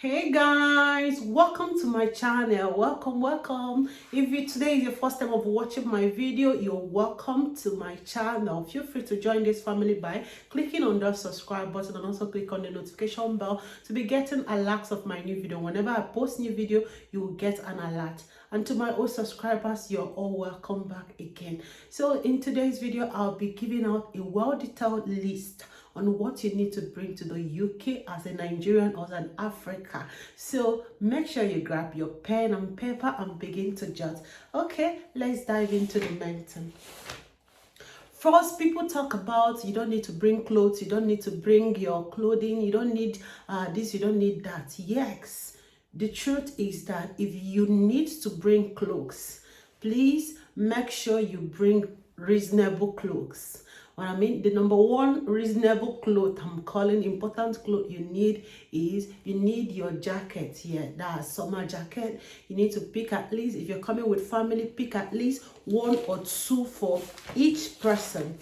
Hey guys, welcome to my channel. Welcome. If today is your first time of watching my video, you're welcome to my channel. Feel free to join this family by clicking on the subscribe button and also click on the notification bell to be getting alerts of my new video. Whenever I post new video, you will get an alert. And to my old subscribers, you're all welcome back again. So in today's video, I'll be giving out a well-detailed list on what you need to bring to the UK as a Nigerian or as an Africa. So make sure you grab your pen and paper and begin to jot. Okay, let's dive into the main thing. First, people talk about you don't need to bring clothes, you don't need to bring your clothing, you don't need this, you don't need that. Yes, the truth is that if you need to bring clothes, please make sure you bring reasonable clothes. What I mean, the number one reasonable cloth I'm calling important cloth you need is you need your jacket here. That's summer jacket. You need to pick at least, if you're coming with family, pick at least one or two for each person.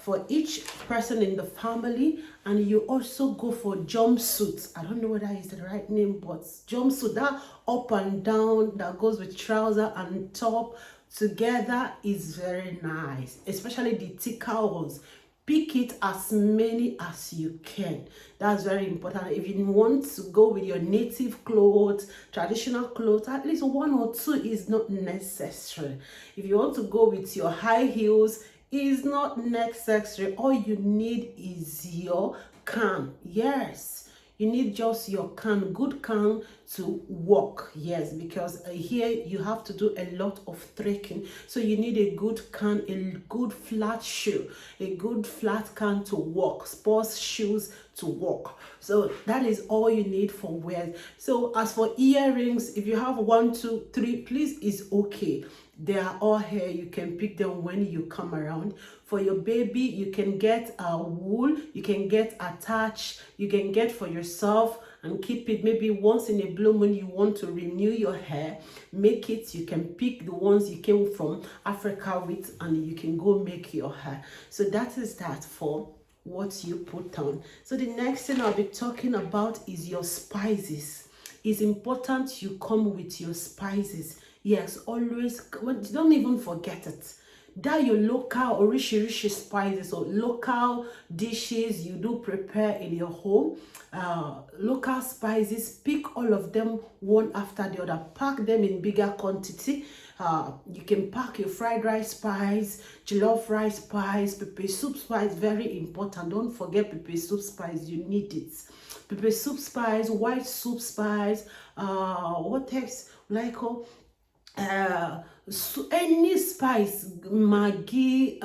For each person in the family, and you also go for jumpsuits. I don't know whether is the right name, but jumpsuit, that up and down that goes with trouser and top together is very nice, especially the thicker ones. Pick it as many as you can. That's very important. If you want to go with your native clothes, traditional clothes, at least one or two is not necessary. If you want to go with your high heels, is not necessary. All you need is your can. Yes, you need just your can, good can to walk. Yes, because here you have to do a lot of trekking, so you need a good can, a good flat shoe, a good flat can to walk, sports shoes to walk. So that is all you need for wear. So as for earrings, if you have 1, 2, 3, please, is okay. They are all here. You can pick them when you come around. For your baby, you can get a wool, you can get attached, you can get for yourself and keep it. Maybe once in a blue moon you want to renew your hair, make it. You can pick the ones you came from Africa with and you can go make your hair. So that is that for what you put on. So the next thing I'll be talking about is your spices. It's important you come with your spices. Yes, always, don't even forget it. That your local orishi spices or local dishes you do prepare in your home, local spices, pick all of them one after the other. Pack them in bigger quantity. You can pack your fried rice spice, jollof rice spice, pepper soup spice, very important. Don't forget pepper soup spice, you need it. Pepper soup spice, white soup spice, what else? Like so any spice, Maggi,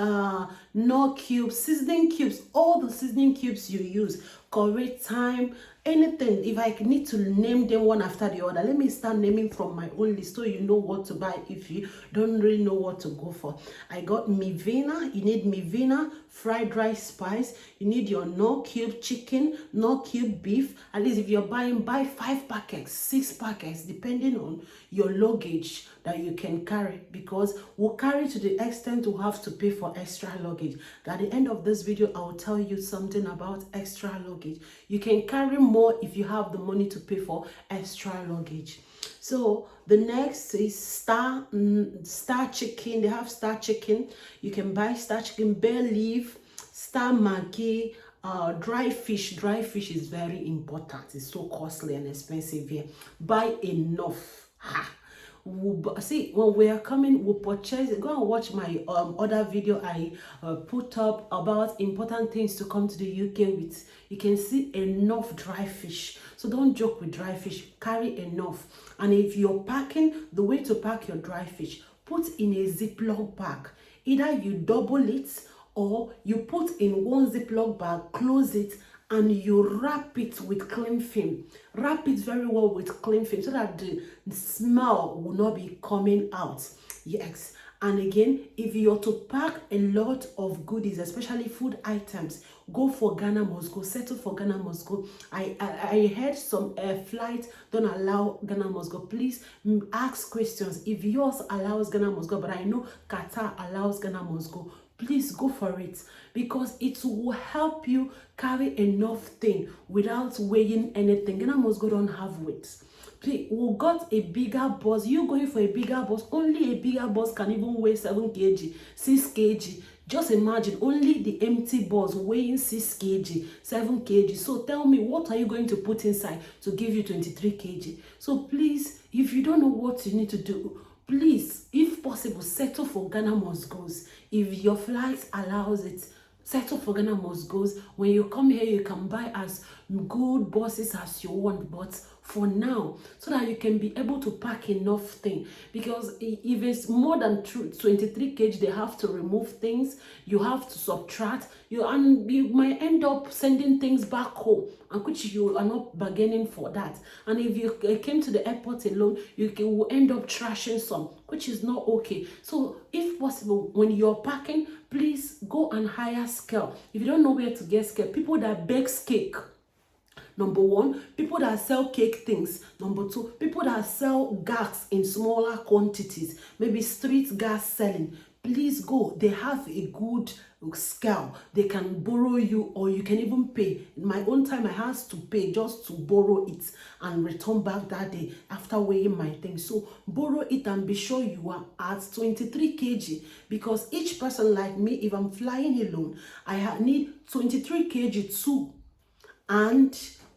no cubes, seasoning cubes, all the seasoning cubes you use, curry thyme, anything. If I need to name them one after the other, let me start naming from my own list so you know what to buy if you don't really know what to go for. I got Mivina. You need Mivina fried rice spice. You need your no cube chicken, no cube beef. At least if you're buying, buy 5 packets, 6 packets, depending on your luggage that you can carry, because we'll carry to the extent to have to pay for extra luggage. At the end of this video, I will tell you something about extra luggage. You can carry more if you have the money to pay for extra luggage. So the next is star chicken. They have star chicken. You can buy star chicken, bay leaf, star Maggi, dry fish. Dry fish is very important. It's so costly and expensive here. Buy enough. See, when we are coming, we'll purchase. Go and watch my other video I put up about important things to come to the UK with. You can see enough dry fish. So don't joke with dry fish. Carry enough. And if you're packing, the way to pack your dry fish, put in a Ziploc bag. Either you double it or you put in one Ziploc bag, close it, and you wrap it with cling film. Wrap it very well with cling film so that the smell will not be coming out. Yes. And again, if you're to pack a lot of goodies, especially food items, go for Ghana must go. Settle for Ghana must go. I heard some flights don't allow Ghana must go. Please ask questions. If yours allows Ghana must go, but I know Qatar allows Ghana must go, please go for it, because it will help you carry enough thing without weighing anything. Ghana must go don't have weight. Please, we got a bigger bus. You going for a bigger bus? Only a bigger bus can even weigh 7 kg, 6 kg. Just imagine, only the empty bus weighing 6 kg, 7 kg. So tell me, what are you going to put inside to give you 23 kg? So please, if you don't know what you need to do, please, if possible, settle for Ghana Must Goes. If your flight allows it, settle for Ghana Must Goes. When you come here, you can buy as good buses as you want, but for now, so that you can be able to pack enough thing. Because if it's more than 23 kg, they have to remove things, you have to subtract, and you might end up sending things back home, and which you are not bargaining for that. And if you came to the airport alone, you will end up trashing some, which is not okay. So if possible, when you're packing, please go and hire scale. If you don't know where to get scale, people that bake cake, number one. People that sell cake things, number two. People that sell gas in smaller quantities, maybe street gas selling, please go. They have a good scale. They can borrow you, or you can even pay. In my own time, I had to pay just to borrow it and return back that day after weighing my things. So borrow it and be sure you are at 23 kg, because each person like me, if I'm flying alone, I need 23 kg too, and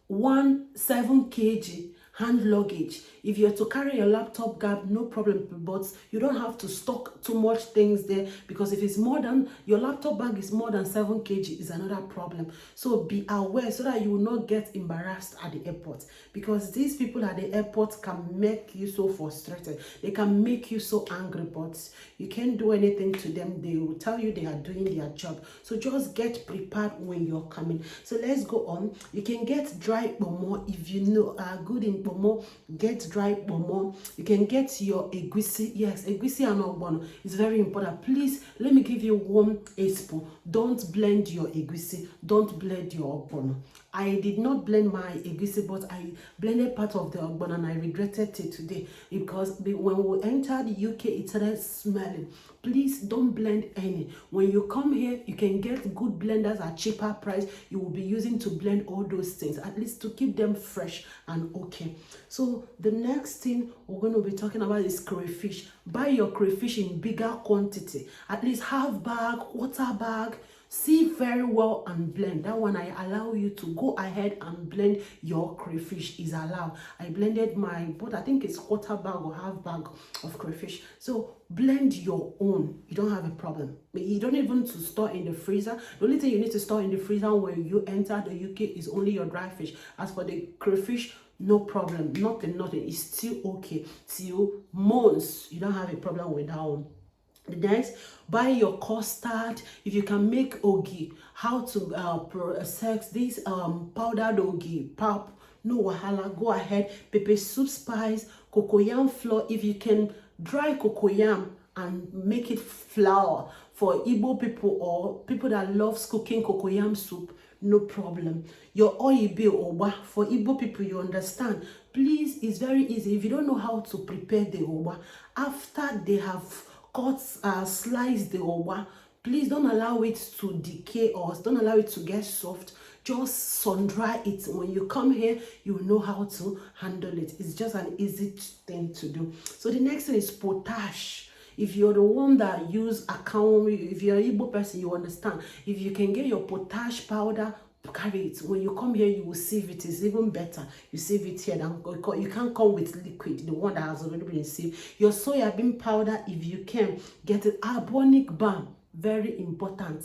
7 kg hand luggage. If you're to carry your laptop bag, no problem, but you don't have to stock too much things there, because if it's more than, your laptop bag is more than 7 kg, is another problem. So be aware, so that you will not get embarrassed at the airport, because these people at the airport can make you so frustrated. They can make you so angry, but you can't do anything to them. They will tell you they are doing their job. So just get prepared when you're coming. So let's go on. You can get dry pomo. If you know are good in pomo, get dry pomo. You can get your egusi. Yes, egusi and ogbono is very important. Please, let me give you one expo. Don't blend your egusi. Don't blend your ogbono. I did not blend my egusi, but I blended part of the ogbono, and I regretted it today, because when we entered the UK, it started smelling. Please don't blend any. When you come here, you can get good blenders at cheaper price. You will be using to blend all those things, at least to keep them fresh and okay. So the next thing we're going to be talking about is crayfish. Buy your crayfish in bigger quantity, at least half bag, quarter bag. See very well and blend. That one I allow you to go ahead and blend your crayfish, is allowed. I blended my, but I think it's quarter bag or half bag of crayfish. So blend your own. You don't have a problem. You don't even to store in the freezer. The only thing you need to store in the freezer when you enter the UK is only your dry fish. As for the crayfish, no problem. Nothing. It's still okay. Till months, you don't have a problem with that one. The next, buy your custard. If you can make ogi, how to process this powdered ogi, pap, no wahala, go ahead. Pepper soup spice, cocoyam flour. If you can dry cocoyam and make it flour for Igbo people or people that loves cooking cocoyam soup, no problem. Your oyibe oba for Igbo people, you understand. Please, it's very easy. If you don't know how to prepare the oba, after they have slice the owa, please don't allow it to decay or don't allow it to get soft. Just sun dry it. When you come here, you know how to handle it. It's just an easy thing to do. So the next thing is potash. If you're the one that use account, if you're an Igbo person, you understand. If you can get your potash powder, carry it. When you come here, you will sieve it. It's even better. You sieve it here. You can't come with liquid, the one that has already been sieved. Your soya bean powder, if you can, get it. Carbonic balm, very important.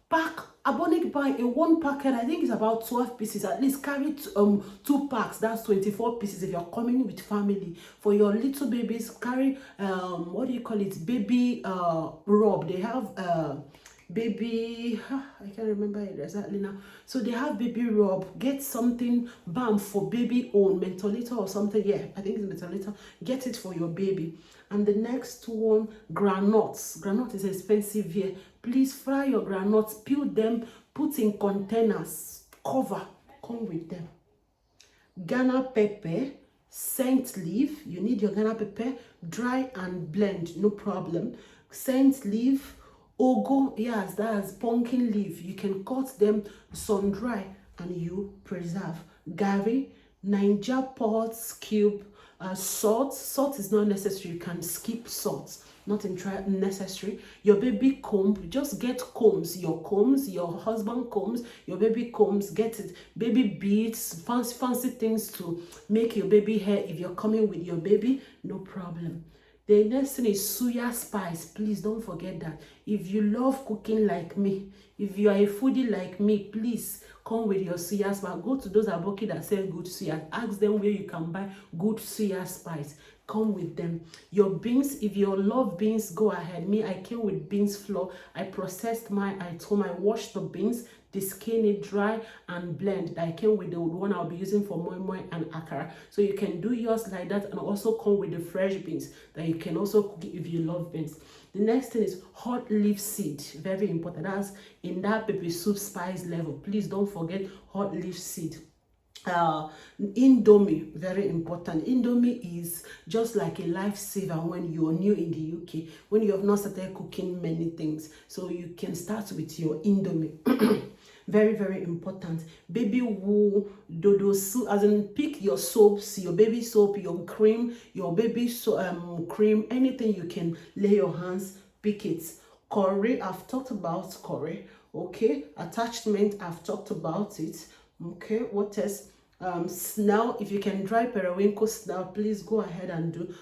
Pack carbonic balm in one packet. I think it's about 12 pieces. At least carry 2 packs. That's 24 pieces. If you're coming with family, for your little babies, carry what do you call it? Baby rub. They have baby, I can't remember it exactly now. So they have baby rub. Get something balm for baby own, mentholator or something. Yeah, I think it's mentholator. Get it for your baby. And the next one, granules. Granule is expensive here. Please fry your granules, peel them, put in containers, cover, come with them. Ghana pepper, scent leaf. You need your Ghana pepper, dry and blend, no problem. Scent leaf, Ogo, yes, that's pumpkin leaf. You can cut them sun dry and you preserve. Gari, Niger pots cube, salt. Salt is not necessary. You can skip salt. Not necessary. Your baby comb, just get combs. Your husband combs, your baby combs, get it. Baby beads, fancy things to make your baby hair. If you're coming with your baby, no problem. The next thing is suya spice. Please don't forget that. If you love cooking like me, if you are a foodie like me, please come with your suya spice. Go to those aboki that sell good suya. Ask them where you can buy good suya spice. Come with them. Your beans, if you love beans, go ahead. Me, I came with beans flour. I processed mine. I washed the beans, skin it dry and blend. I came with the one I'll be using for moi moi and akara. So you can do yours like that, and also come with the fresh beans that you can also cook if you love beans. The next thing is hot leaf seed. Very important. That's in that pepper soup spice level. Please don't forget hot leaf seed. Indomie, very important. Indomie is just like a lifesaver when you're new in the UK, when you have not started cooking many things. So you can start with your Indomie. Very important. Baby wool, dodo soup, as in pick your soaps, your baby soap, your cream, your baby cream, anything you can lay your hands, pick it. Curry, I've talked about curry. Okay, attachment, I've talked about it. Okay, what else? Snail, if you can dry periwinkle snail, please go ahead and do.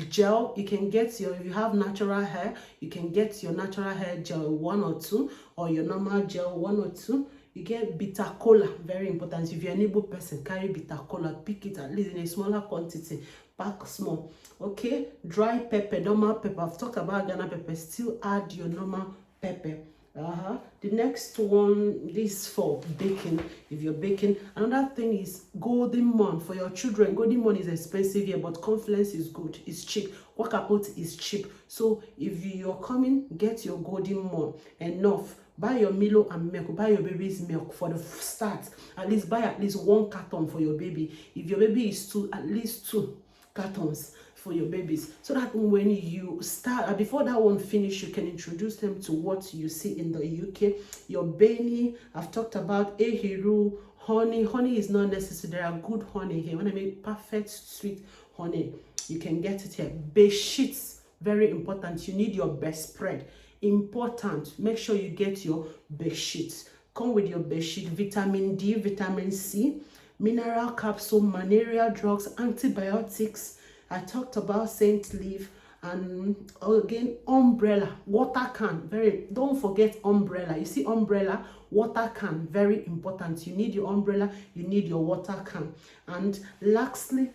Gel, you can get your, if you have natural hair, you can get your natural hair gel 1 or 2, or your normal gel 1 or 2. You get bitter cola, very important. If you're an able person, carry bitter cola, pick it at least in a smaller quantity, pack small. Okay, dry pepper, normal pepper, I've talked about Ghana pepper, still add your normal pepper. The next one, this for baking. If you're baking, another thing is golden morn for your children. Golden morn is expensive here, but confluence is good, it's cheap. Waka oat is cheap. So if you're coming, get your golden morn enough. Buy your Milo and milk, buy your baby's milk for the start. At least buy at least 1 carton for your baby. If your baby is 2, at least 2 cartons for your babies, so that when you start, before that one finish, you can introduce them to what you see in the UK. Your Benny, I've talked about Ehiru, honey is not necessary. There are good honey here. When I mean perfect sweet honey, you can get it here. Bed sheets, very important. You need your best spread, important. Make sure you get your bed sheets. Come with your bed sheet. Vitamin D, vitamin C, mineral capsule, malaria drugs, antibiotics. I talked about scent leaf, and again umbrella, water can. Don't forget umbrella. You see umbrella, water can, very important. You need your umbrella, you need your water can. And lastly,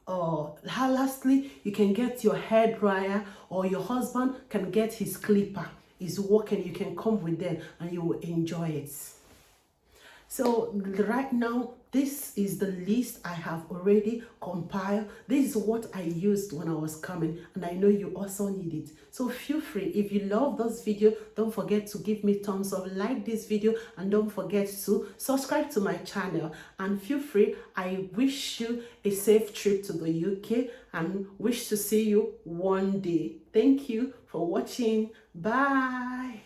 you can get your hair dryer, or your husband can get his clipper. Is working, you can come with them and you will enjoy it. So right now, this is the list I have already compiled. This is what I used when I was coming, and I know you also need it. So feel free, if you love this video, don't forget to give me thumbs up, like this video, and don't forget to subscribe to my channel. And feel free, I wish you a safe trip to the UK and wish to see you one day. Thank you for watching. Bye.